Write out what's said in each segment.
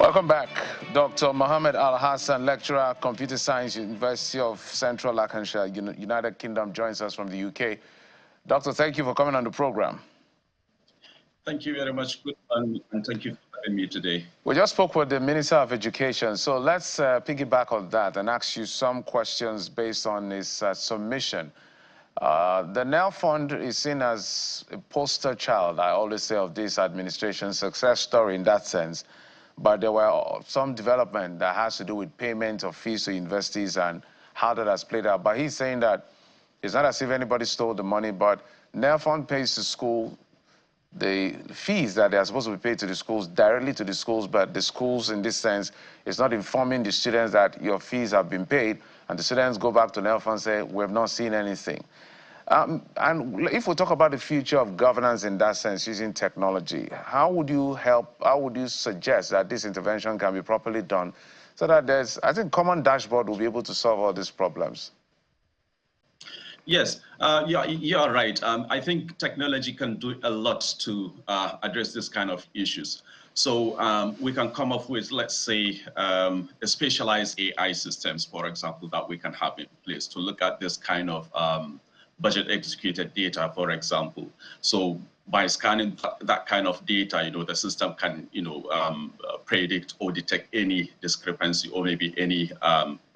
Welcome back. Dr. Mohammed Alhassan, lecturer, computer science, University of Central Lancashire, United Kingdom, joins us from the UK. Doctor, thank you for coming on the program. Thank you very much, and thank you for having me today. We just spoke with the Minister of Education, so let's piggyback on that and ask you some questions based on his submission. The NEL Fund is seen as a poster child, I always say, of this administration's success story in that sense. But there were some development that has to do with payment of fees to universities and how that has played out. But he's saying that it's not as if anybody stole the money, but NEL Fund pays the school the fees that they are supposed to be paid to the schools, directly to the schools, but the schools, in this sense, is not informing the students that your fees have been paid, and the students go back to NEL Fund and say, we have not seen anything. And if we talk about the future of governance in that sense, using technology, how would you suggest that this intervention can be properly done so that there's, I think, common dashboard will be able to solve all these problems? Yes, you're right. I think technology can do a lot to address this kind of issues. So we can come up with, let's say, a specialized AI systems, for example, that we can have in place to look at this kind of budget executed data, for example. So by scanning that kind of data, the system can, predict or detect any discrepancy or maybe any,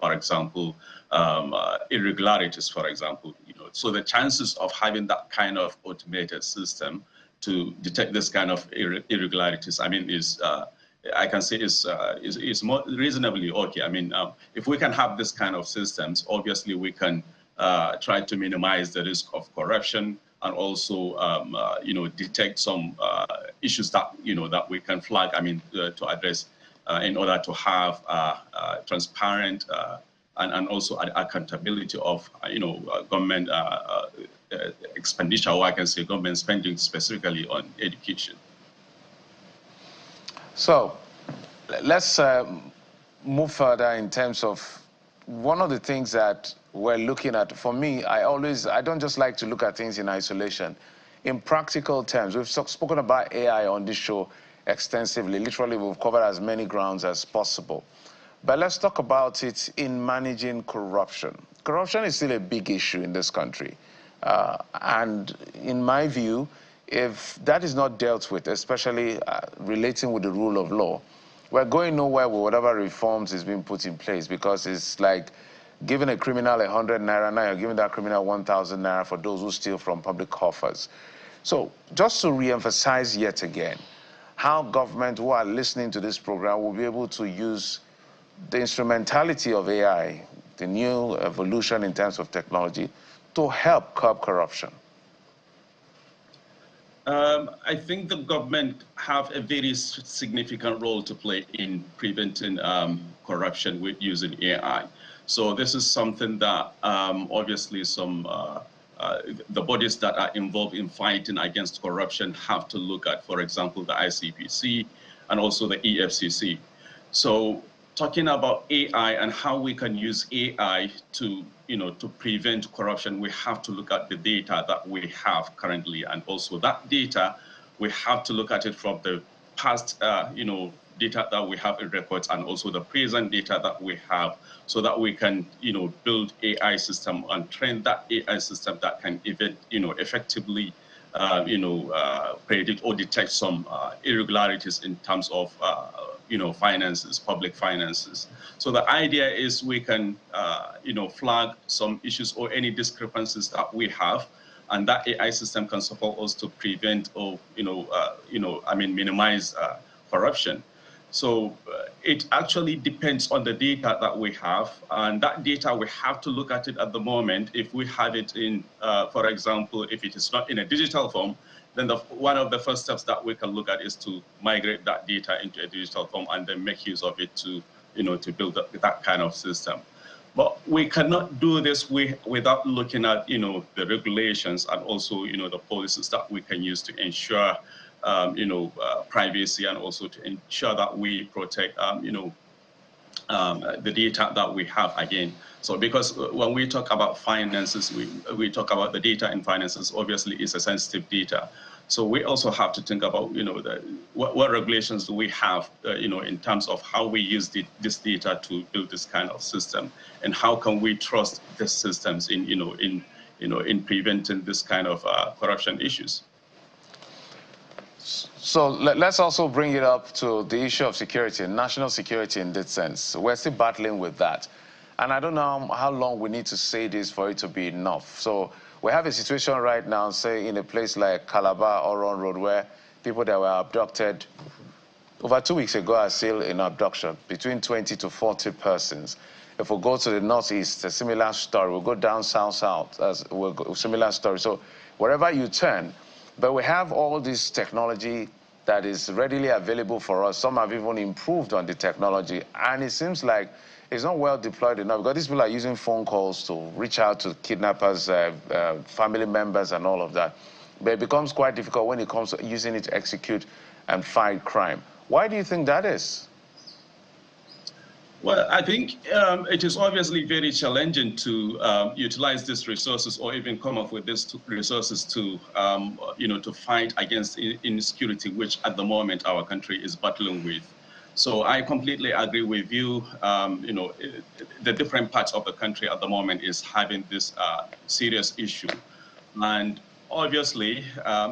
for example, irregularities, for example. So the chances of having that kind of automated system to detect this kind of irregularities, I mean, I can say is more reasonably okay. I mean, if we can have this kind of systems, obviously we can try to minimize the risk of corruption and also, detect some issues that, that we can flag, I mean, to address in order to have transparent and also accountability of, government expenditure, or I can say government spending specifically on education. So let's move further in terms of one of the things that we're looking at. For me, I don't just like to look at things in isolation. In practical terms, we've spoken about AI on this show extensively. Literally, we've covered as many grounds as possible. But let's talk about it in managing corruption. Corruption is still a big issue in this country. And in my view, if that is not dealt with, especially relating with the rule of law, we're going nowhere with whatever reforms is being put in place, because it's like giving a criminal 100 naira, now you're giving that criminal 1,000 naira for those who steal from public coffers. So just to re-emphasize yet again, how government who are listening to this program will be able to use the instrumentality of AI, the new evolution in terms of technology, to help curb corruption? I think the government have a very significant role to play in preventing corruption with using AI. So this is something that obviously the bodies that are involved in fighting against corruption have to look at, for example, the ICPC and also the EFCC. So talking about AI and how we can use AI to, to prevent corruption, we have to look at the data that we have currently. And also that data, we have to look at it from the past, data that we have in records and also the present data that we have, so that we can, build AI system and train that AI system that can even, effectively, predict or detect some irregularities in terms of, finances, public finances. So the idea is we can, flag some issues or any discrepancies that we have, and that AI system can support us to prevent or, minimize corruption. So it actually depends on the data that we have, and that data we have to look at it at the moment. If we have it in, for example, if it is not in a digital form, then one of the first steps that we can look at is to migrate that data into a digital form and then make use of it to, to build that kind of system. But we cannot do this without looking at, the regulations and also, the policies that we can use to ensure, privacy, and also to ensure that we protect, the data that we have again. So because when we talk about finances, we talk about the data in finances, obviously it's a sensitive data. So we also have to think about, what regulations do we have, in terms of how we use this data to build this kind of system, and how can we trust the systems in preventing this kind of corruption issues. So let's also bring it up to the issue of security, national security in this sense. We're still battling with that. And I don't know how long we need to say this for it to be enough. So we have a situation right now, say, in a place like Calabar or on Road, where people that were abducted over 2 weeks ago are still in abduction, between 20 to 40 persons. If we go to the northeast, a similar story. We'll go down south, we'll go, similar story. So wherever you turn, but we have all this technology that is readily available for us. Some have even improved on the technology, and it seems like it's not well deployed enough, because these people are using phone calls to reach out to kidnappers, family members, and all of that. But it becomes quite difficult when it comes to using it to execute and fight crime. Why do you think that is? Well, I think it is obviously very challenging to utilize these resources, or even come up with these resources to, to fight against insecurity, which at the moment our country is battling with. So I completely agree with you. The different parts of the country at the moment is having this serious issue. And obviously,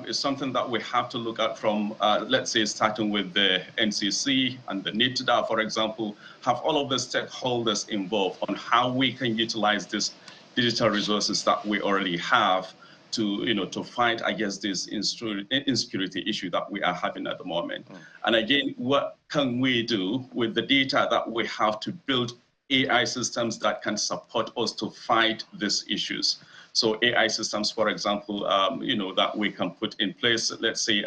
it's something that we have to look at from, let's say, starting with the NCC and the NITDA, for example, have all of the stakeholders involved on how we can utilize these digital resources that we already have to fight against this insecurity issue that we are having at the moment. And again, what can we do with the data that we have to build AI systems that can support us to fight these issues? So AI systems, for example, that we can put in place, let's say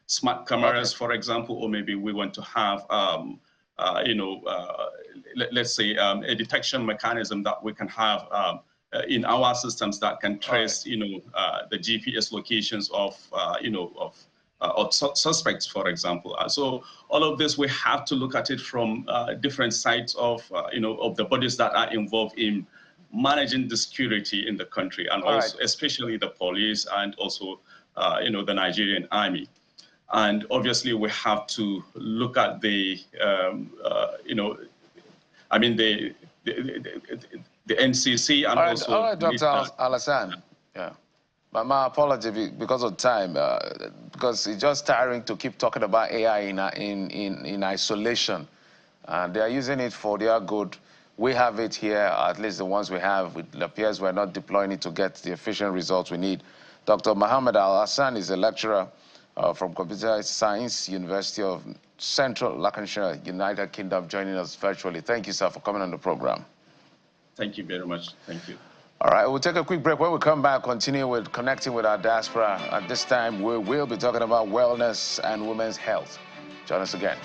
smart cameras, for example, or maybe we want to have, let's say a detection mechanism that we can have in our systems that can trace, the GPS locations of, of suspects, for example. So all of this, we have to look at it from different sides of, of the bodies that are involved in managing the security in the country, and also especially the police, and also, the Nigerian army. And obviously, we have to look at the, the NCC, and also. All right, Dr. Alhassan. Yeah. My apology because of time, because it's just tiring to keep talking about AI in isolation. They are using it for their good. We have it here, at least the ones we have. It appears we're not deploying it to get the efficient results we need. Dr. Mohammed Alhassan is a lecturer from Computer Science, University of Central Lancashire, United Kingdom, joining us virtually. Thank you, sir, for coming on the program. Thank you very much. Thank you. All right, we'll take a quick break. When we come back, continue with connecting with our diaspora. At this time, we will be talking about wellness and women's health. Join us again.